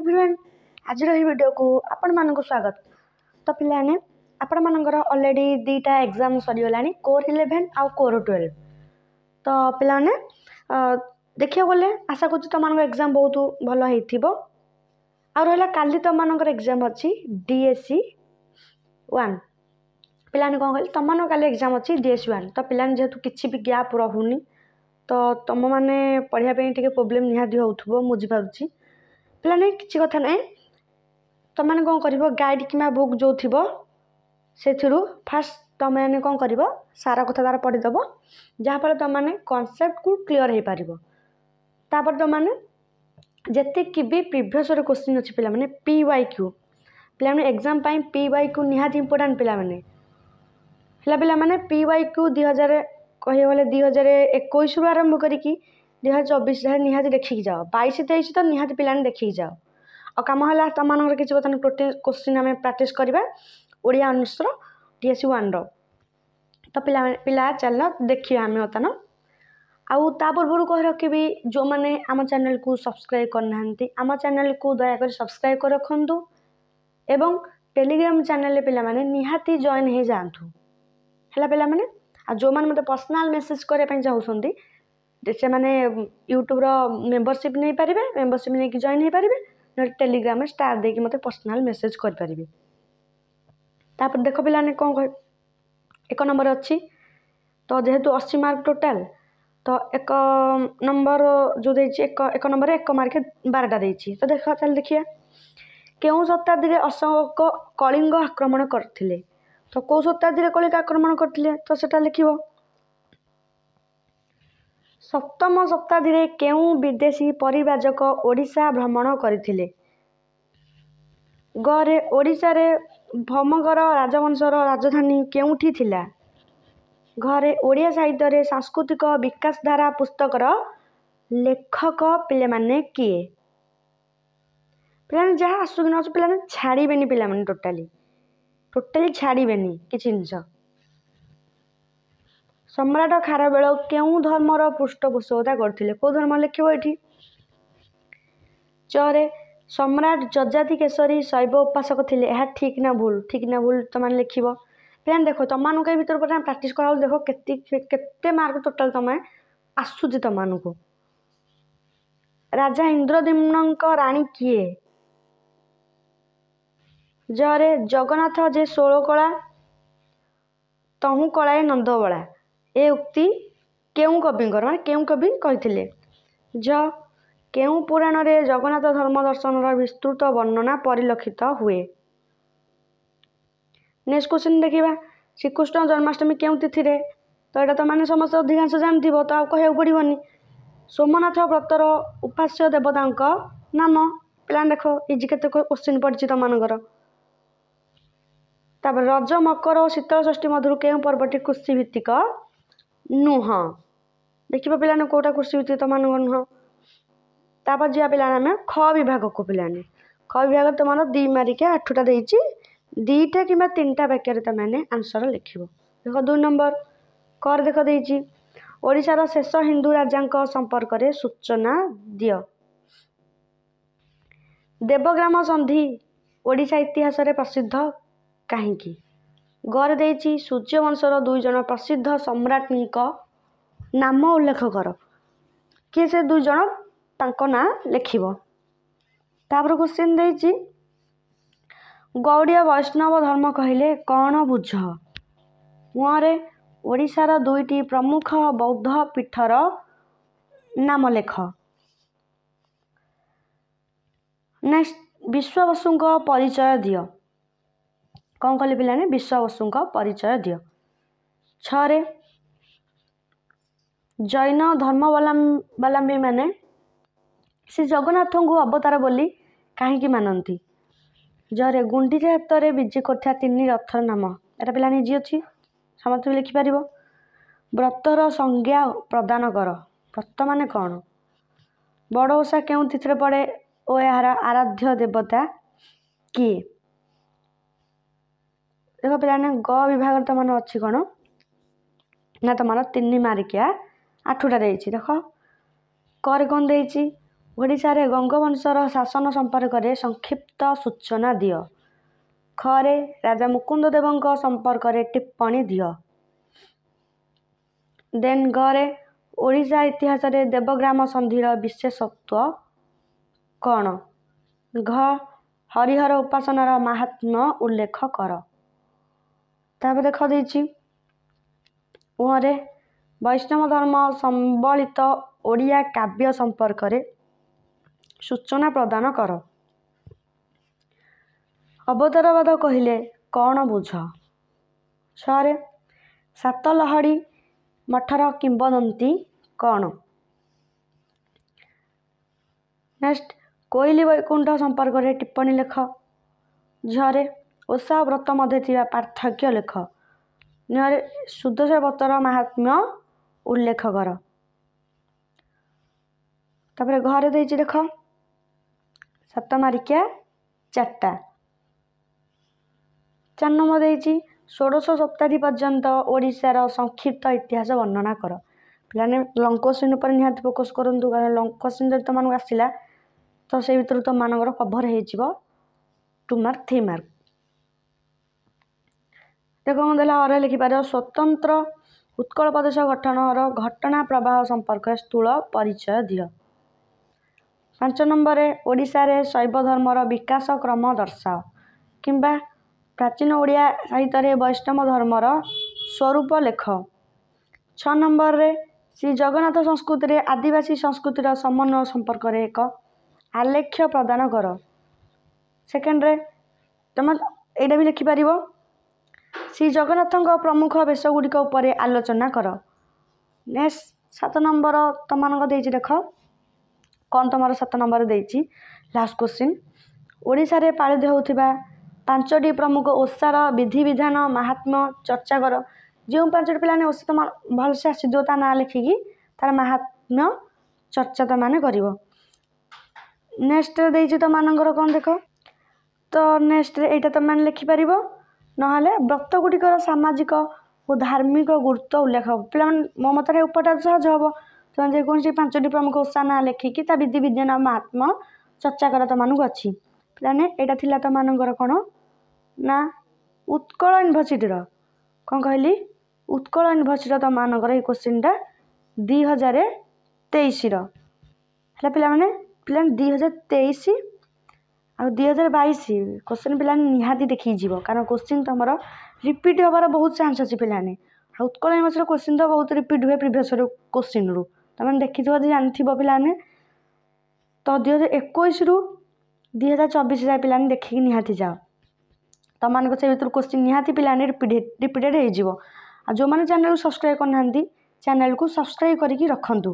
Everyone आज video को आपण मानक स्वागत। तो पिलाने आपण मानकर ऑलरेडी दीटा एग्जाम सरीगला कोर 11 आउ कोर 12। तो पिलाने देखिए गले आशा करूँ तुम मान एग्जाम बहुत भल हो रहा काली तुम मान एग्जाम अच्छी डीएससी 1 पिलाने कौन कहले तुम मान काली एग्जाम अच्छी डीएससी 1। तो पिलाने जेहेतु किसी भी गैप रहुनी तो तुम मैंने पढ़ाई टे प्रोब्लेम निहाती हो बुझीपार पिलाने किसी कथा ना तुम मैंने कौन कर गाइड कि बुक जो थी से फास्ट तुम मैंने कौन कर सारा कथा तार पढ़ीदेव जहाँफल तुम मैंने कॉन्सेप्ट को क्लीयर हो पार। तापर तुम मैंने जी भी प्रीवियस क्वेश्चन अच्छी पिला माने PYQ पिला एग्जाम PYQ निहाती इंपोर्टेंट पिला माने पिला माने PYQ 2000 कह गले 2021 रु आरंभ करी 2024 निहाती देखिकी जाओ 22-23 तो निहाती पिलाने देखिकी जाओ और कम है तुम मान किसी बता टोटल क्वेश्चन आम प्राक्ट करवा ओडिया अनुस्र डीएससी 1 तो पिला चल देखिए आम बर्तन आउ ता पूर्व कह रखी जो मैंने आम चैनल को सब्सक्राइब करना आम चैनल को दयाकर सब्सक्राइब कर रखु एवं टेलीग्राम चैनल पे निहाती जॉइन हो जातु है पे मैंने जो मैंने मत पर्सनाल मेसेज करने चाहते से मैंने यूट्यूब मेंबरशिप नहीं पारे मेंबरशिप नहीं जॉइन हो पारे टेलीग्राम में स्टार देके मत पर्सनाल मेसेज करें। तापर देख पिलाने कौन कह 1 नंबर अच्छी तो जेहेतु 80 मार्क टोटाल तो 1 नंबर जो देती एक नंबर 1 मार्क 12टा देती तो देख चल देखिए क्यों शताब्दी में अशोक कलिंग आक्रमण करते तो कौ शताब्दी कलिंग आक्रमण करते तो सेटा लिखिबो 7म शताब्दी में केउं विदेशी परिव्राजक ओडिशा भ्रमण करथिले गरे ओडिशा रे भौमगर राजवंशर राजधानी केउठी थिला घरे ओडिया साहित्य रे सांस्कृतिक विकास धारा पुस्तकर लेखक पिले माने किए पिलाने जहाँ आसुक न पिलाने छाड़बेनि पिलाने टोटाली छाड़बेनि किसी जिनस सम्राट खारवेल केउं धर्मर पृष्ठपोषकता करथिले को धर्म लिखिबो एठी चरे सम्राट जजाति केसरी शैव उपासक थिले यह ठीक ना भूल तुम लिखिबो प्लान देखो तुम मानक भीतर प्राक्ट करा देखो केते मार्क टोटाल तुम आसुची तुम मानक राजा इंद्रद्युम्न राणी किए जरे जगन्नाथ जे 16 कला तहु कलाए नंदबला ए उक्ति केउं कविंकर माने केउं कवि कहिथिले ज केउं पुराण रे जगन्नाथ धर्म दर्शन विस्तृत वर्णना परिलक्षित हुए। नेक्स्ट क्वेश्चन देखिबा श्रीकृष्ण जन्माष्टमी केउं तिथि रे तो एटा तो माने समस्त अधिकांश जानथिबो तो आ कहै पड़िबोनी सोमनाथ व्रतर उपास्य देवतांक नाम प्लान देखो इजी केते क्वेश्चन पड़छि त मानकर तापर रज मकर और शीतल षष्ठी मधुर केउं पर्वटी कृषि भित्तिक नुह देखिबा पिलाने कोटा कृषि भित्तिक त मानकर नुह तापर जिया पिलाने ख विभाग को पिलाने ख विभाग तुम 2 मारिका 8टा देछि 2टा कि 3टा वाक्य तुम आंसर लिखिबो देख 2 नंबर कर देख देछि ओडिशार शेष हिंदू राजांक संपर्क रे सूचना दियो देवग्राम संधि ओडिशा इतिहास रे प्रसिद्ध कहीं गर देछि सूर्यवंशर 2 जन प्रसिद्ध सम्राट नाम उल्लेख कर किए से 2 जन तांको ना लिखिबो तापर क्वेश्चन देछि गौड़ीय वैष्णव धर्म कहले कौन बुझ मुहरे ओडिशार 2टी प्रमुख बौद्ध पीठर नाम लेख। नेक्स्ट विश्ववसु परिचय दियो कौन कहले पिलाने विश्ववसु परिचय दियो। 6 जैन धर्मावलंबी माने श्री जगन्नाथ को अवतार बोली कहीं मानती जरे गुंडीचा हाथ में विजे कर 3 रथर नाम एटा पिलाने जी अच्छी समस्त भी लिखिपार व्रतर संज्ञा प्रदान कर व्रत माने कौन बड़ ओषा केउं तिथि पड़े और यार आराध्य देवता किए देख पिलाने ग विभाग तुम अच्छी कौन ना तुम 3 मारिकिया 8टा देख कर कौन देछि ଓଡ଼ିଶାରେ ଗଙ୍ଗବଂଶର ଶାସନ ସମ୍पर्କରେ ସଂକ୍ଷିପ୍ତ ସୂଚନା ଦିଅ। ଖରେ ରାଜା ମୁକୁନ୍ଦ ଦେବଙ୍କ ସମ୍ପର୍କରେ ଟିପ୍ପଣୀ ଦିଅ। ଦେନ୍ ଗରେ ଓଡ଼ିଶା ଇତିହାସରେ ଦେବଗ୍ରାମ ସନ୍ଧିର ବିଶେଷତ୍ୱ କ'ଣ? ଘ ହରିହର ଉପାସନାର ମାହାତ୍ମ୍ୟ ଉଲ୍ଲେଖ କର। ତାପରେ ଦେଖ ଦେଇଛି ଉହରେ ବୈଷ୍ଣବ ଧର୍ମ ସମ୍ବଳିତ ଓଡ଼ିଆ କାବ୍ୟ ସମ୍ପର୍କରେ ସୂଚନା ପ୍ରଦାନ କର। ଅବତାରବାଦ କହିଲେ କ'ଣ ବୁଝ? ଛରେ ସାତଲହଡ଼ି ମଠର କିମ୍ବଦନ୍ତୀ କ'ଣ? ନେକ୍ସଟ କୋଇଲି ବୈକୁଣ୍ଠ ସମ୍ପର୍କରେ ଟିପ୍ପଣୀ ଲେଖ। ଝରେ ଓଷା ଓ ବ୍ରତ ମଧ୍ୟରେ ଥିବା ପାର୍ଥକ୍ୟ ଲେଖ। ନରେ ସୁଦଶା ବ୍ରତର ମାହାତ୍ମ୍ୟ ଉଲ୍ଲେଖ କର। ତାପରେ ଘରେ ଦେଇଛି ଦେଖ ସାତ ମାରିକିଆ 4ଟା। 4 ନମ୍ବର ଦେଇଛି ଷୋଡ଼ଶ ଶତାବ୍ଦୀ ପର୍ଯ୍ୟନ୍ତ ଓଡ଼ିଶାର ସଂକ୍ଷିପ୍ତ ଇତିହାସ ବର୍ଣ୍ଣନା କର। ପିଲାମାନେ ଲଙ୍ଗ କୋଶ୍ଚିନ୍ ଉପରେ ନିହାତି ଫୋକସ୍ କରନ୍ତୁ, କାରଣ ଲଙ୍ଗ କୋଶ୍ଚିନ୍ ଯଦି ତୁମମାନଙ୍କୁ ଆସିଲା ତ ସେଇ ଭିତରୁ ତୁମମାନଙ୍କର କଭର ହେଇଯିବ 2 ମାର୍କ 3 ମାର୍କ। ଦେଖ କ'ଣ ଦେଲା ଅରେ ଲେଖିପାରିବ ସ୍ୱତନ୍ତ୍ର ଉତ୍କଳ ପ୍ରଦେଶ ଗଠନର ଘଟଣା ପ୍ରବାହ ସମ୍ପର୍କରେ ସ୍ଥୂଳ ପରିଚୟ ଦିଅ। 5 ନମ୍ବରରେ ଓଡ଼ିଶାରେ ଶୈବ ଧର୍ମର ବିକାଶ କ୍ରମ ଦର୍ଶାଅ କିମ୍ବା ପ୍ରାଚୀନ ଓଡ଼ିଆ ସାହିତ୍ୟରେ ବୈଷ୍ଣବ ଧର୍ମର ସ୍ୱରୂପ ଲେଖ। 6 ନମ୍ବରରେ ଶ୍ରୀ ଜଗନ୍ନାଥ ସଂସ୍କୃତିରେ ଆଦିବାସୀ ସଂସ୍କୃତିର ସମନ୍ୱୟ ସମ୍ପର୍କରେ ଏକ ଆଲେଖ୍ୟ ପ୍ରଦାନ କର। ସେକେଣ୍ଡରେ ତୁମେ ଏଇଟା ବି ଲେଖିପାରିବ ଶ୍ରୀ ଜଗନ୍ନାଥଙ୍କ ପ୍ରମୁଖ ବେଶଗୁଡ଼ିକ ଉପରେ ଆଲୋଚନା କର। ନେକ୍ସଟ 7 ନମ୍ବର ତୁମମାନଙ୍କ ଦେଇଛି ଦେଖ କ'ଣ ତୁମର 7 ନମ୍ବର ଦେଇଛି ଲାଷ୍ଟ କୋଶ୍ଚିନ୍ ଓଡ଼ିଶାରେ ପାଳିତ ହେଉଥିବା 5ଟି ପ୍ରମୁଖ ଓଷାର ବିଧିବିଧାନ ମାହାତ୍ମ୍ୟ ଚର୍ଚ୍ଚା କର। ଯେଉଁ 5ଟି ପିଲାମାନେ ଓଷା ତୁମ ଭଲସେ ଆସିଥିବ ତା ନାଁ ଲେଖିକି ତାର ମାହାତ୍ମ୍ୟ ଚର୍ଚ୍ଚା ତୁମମାନେ କରିବ। ନେକ୍ସଟ ଦେଇଛି ତୁମମାନଙ୍କର କ'ଣ ଦେଖ ତ ନେକ୍ସଟରେ ଏଇଟା ତୁମମାନେ ଲେଖିପାରିବ, ନହେଲେ ବ୍ରତ ଗୁଡ଼ିକର ସାମାଜିକ ଓ ଧାର୍ମିକ ଗୁରୁତ୍ୱ ଉଲ୍ଲେଖ। ପିଲାମାନେ ମୋ ମତରେ ଉପଟା ସହଜ ହେବ, ତୁମେ ଯେକୌଣସି 5ଟି ପ୍ରମୁଖ ଓଷା ନାଁ ଲେଖିକି ତା ବିଧିବିଧାନ ମାହାତ୍ମ୍ୟ ଚର୍ଚ୍ଚା କର ତୁମମାନଙ୍କୁ ଅଛି। ପିଲାମାନେ ଏଇଟା ଥିଲା ତୁମମାନଙ୍କର କ'ଣ ନା ଉତ୍କଳ ୟୁନିଭର୍ସିଟିର କ'ଣ କହିଲି ଉତ୍କଳ ୟୁନିଭର୍ସିଟିର ତୁମମାନଙ୍କର ଏଇ କୋଶ୍ଚିନ୍ଟା 2023ର ହେଲା। ପିଲାମାନେ 2023 ଆଉ 2022 କୋଶ୍ଚିନ୍ ପିଲାମାନେ ନିହାତି ଦେଖିକି ଯିବ, କାରଣ କୋଶ୍ଚିନ୍ ତୁମର ରିପିଟ୍ ହେବାର ବହୁତ ଚାନ୍ସ ଅଛି। ପିଲାମାନେ ଆଉ ଉତ୍କଳ ୟୁନିଭର୍ସିଟିର କୋଶ୍ଚିନ୍ ତ ବହୁତ ରିପିଟ୍ ହୁଏ ପ୍ରିଭିୟସ୍ କୋଶ୍ଚିନ୍ରୁ, ତୁମେ ଦେଖିଥିବ ଯଦି ଜାଣିଥିବ ପିଲାମାନେ। ତ 2021ରୁ 2024 ଯାଏ ପିଲାମାନେ ଦେଖିକି ନିହାତି ଯାଅ, ତୁମମାନଙ୍କ ସେ ଭିତରୁ କୋଶ୍ଚିନ୍ ନିହାତି ପିଲାମାନେ ରିପିଟେଡ଼୍ ହେଇଯିବ। ଆଉ ଯେଉଁମାନେ ଚ୍ୟାନେଲକୁ ସବସ୍କ୍ରାଇବ୍ କରିନାହାନ୍ତି ଚ୍ୟାନେଲକୁ ସବସ୍କ୍ରାଇବ୍ କରିକି ରଖନ୍ତୁ।